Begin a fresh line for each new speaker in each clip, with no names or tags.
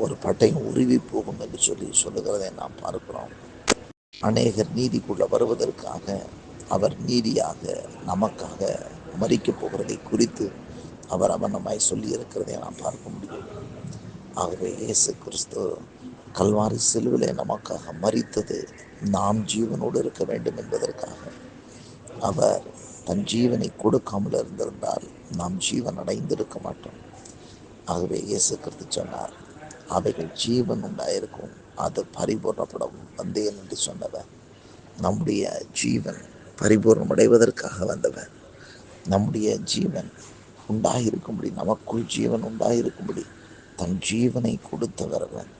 ஒரு பட்டயம் உருவி போகும் என்று சொல்லுகிறதை நாம் பார்க்கிறோம். அநேகர் நீதிக்குள்ள வருவதற்காக அவர் நீதியாக நமக்காக மரிக்கப் போகிறதை குறித்து அவர் அவனமாய் சொல்லி இருக்கிறதை நாம் பார்க்க முடியும். ஆகவே இயேசு கிறிஸ்து கல்வாரி சிலுவிலே நமக்காக மரித்தது நாம் ஜீவனோடு இருக்க வேண்டும் என்பதற்காக. அவர் தன் ஜீவனை கொடுக்காமல் இருந்திருந்தால் நாம் ஜீவன் அடைந்திருக்க மாட்டோம். ஆகவே இயேசு கிறிஸ்து சொன்னார், அவைகள் ஜீவன் உண்டாயிருக்கும், அது பரிபூர்ணப்படவும் வந்தேன் என்று சொன்னவர். நம்முடைய ஜீவன் பரிபூர்ணமடைவதற்காக வந்தவர். நம்முடைய ஜீவன் உண்டாயிருக்கும்படி, நமக்குள் ஜீவன் உண்டாயிருக்கும்படி தன் ஜீவனை கொடுத்தவர் அவர்.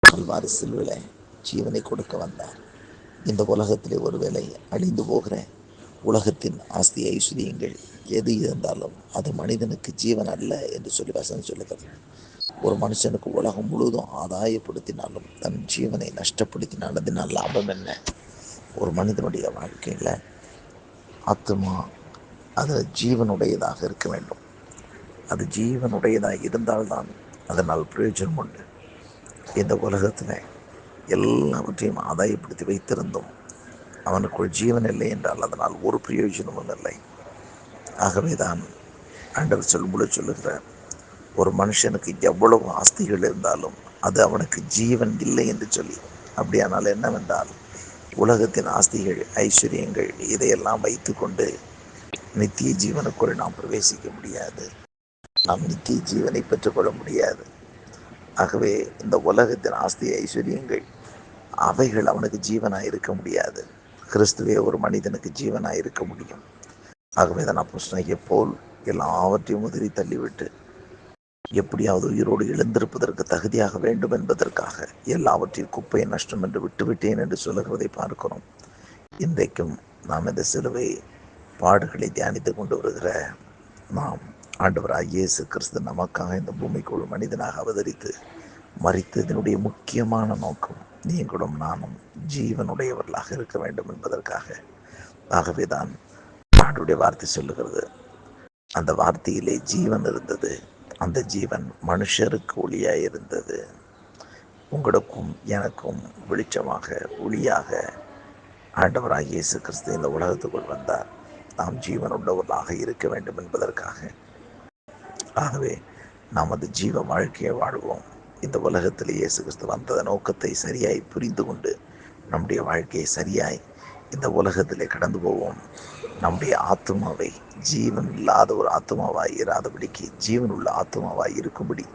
கல்வாரி சிலுவிலே ஜீவனை கொடுக்க வந்தார். இந்த உலகத்திலே ஒருவேளை அழிந்து போகிற உலகத்தின் ஆஸ்தி ஐஸ்வர்யங்கள் எது இருந்தாலும் அது மனிதனுக்கு ஜீவன் அல்ல என்று சொல்லி வசனம் சொல்லுகிறது. ஒரு மனுஷனுக்கு உலகம் முழுவதும் ஆதாயப்படுத்தினாலும் தன் ஜீவனை நஷ்டப்படுத்தினால் அதனால் லாபம் என்ன? ஒரு மனிதனுடைய வாழ்க்கையில் ஆத்மா அது ஜீவனுடையதாக இருக்க வேண்டும். அது ஜீவனுடையதாக இருந்தால்தான் அதனால் பிரயோஜனம் உண்டு. இந்த உலகத்தில் எல்லாவற்றையும் ஆதாயப்படுத்தி வைத்திருந்தோம், அவனுக்குள் ஜீவன் இல்லை என்றால் அதனால் ஒரு பிரயோஜனமும் இல்லை. ஆகவே தான் ஆண்டவர் சொல்லுகிறார், ஒரு மனுஷனுக்கு எவ்வளவு ஆஸ்திகள் இருந்தாலும் அது அவனுக்கு ஜீவன் இல்லை என்று சொல்லி. அப்படியானால் என்னவென்றால், உலகத்தின் ஆஸ்திகள் ஐஸ்வர்யங்கள் இதையெல்லாம் வைத்து கொண்டு நித்திய ஜீவனுக்குள் நாம் பிரவேசிக்க முடியாது. நாம் நித்திய ஜீவனை பெற்றுக்கொள்ள முடியாது. ஆகவே இந்த உலகத்தின் ஆஸ்தி ஐஸ்வர்யங்கள் அவைகள் அவனுக்கு ஜீவனாக இருக்க முடியாது. கிறிஸ்துவே ஒரு மனிதனுக்கு ஜீவனாக இருக்க முடியும். ஆகவே தான் அப்போஸ்தலனாகிய பவுல் எல்லாவற்றையும் உதறி தள்ளிவிட்டு எப்படியாவது உயிரோடு எழுந்திருப்பதற்கு தகுதியாக வேண்டும் என்பதற்காக எல்லாவற்றையும் குப்பையை நஷ்டம் என்று விட்டுவிட்டேன் என்று சொல்லுகிறதை பார்க்கிறோம். இன்றைக்கும் நாம் இந்த சிலுவை பாடுகளை தியானித்து கொண்டு வருகிற நாம், ஆண்டவராகிய இயேசு கிறிஸ்து நமக்காக இந்த பூமிக்குள் மனிதனாக அவதரித்து மரித்ததனுடைய முக்கியமான நோக்கம் நீங்களும் நானும் ஜீவனுடையவர்களாக இருக்க வேண்டும் என்பதற்காக. ஆகவே தான் ஆண்டவருடைய வார்த்தை சொல்லுகிறது, அந்த வார்த்தையிலே ஜீவன் இருந்தது, அந்த ஜீவன் மனுஷருக்கு ஒளியாக இருந்தது. உங்களுக்கும் எனக்கும் வெளிச்சமாக ஒளியாக ஆண்டவராகிய இயேசு கிறிஸ்து இந்த உலகத்துக்குள் வந்தார், நாம் ஜீவன் உள்ளவர்களாக இருக்க வேண்டும் என்பதற்காக. ஆகவே நாம் அது ஜீவ வாழ்க்கையை வாழ்வோம். இந்த உலகத்தில் இயேசு கிறிஸ்து வந்த நோக்கத்தை சரியாய் புரிந்து கொண்டு நம்முடைய வாழ்க்கையை சரியாய் இந்த உலகத்திலே கடந்து போவோம். நம்முடைய ஆத்மாவை ஜீவன் இல்லாத ஒரு ஆத்மாவாய் இராதபடிக்கு ஜீவன் உள்ள ஆத்மாவாய் இருக்கும்படி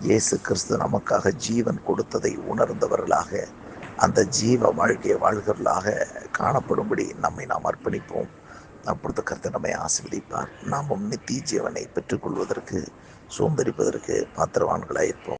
இயேசு கிறிஸ்து நமக்காக ஜீவன் கொடுத்ததை உணர்ந்தவர்களாக அந்த ஜீவ வாழ்க்கையை வாழ்கிறவர்களாக காணப்படும்படி நம்மை நாம் அர்ப்பணிப்போம். அப்பொழுது கர்த்தர் நம்மை ஆசீர்வதிப்பார். நாமும் நித்திய ஜீவனை பெற்றுக்கொள்வதற்கு சோந்தரிப்பதற்கு பாத்திரவான்களாயிருப்போம்.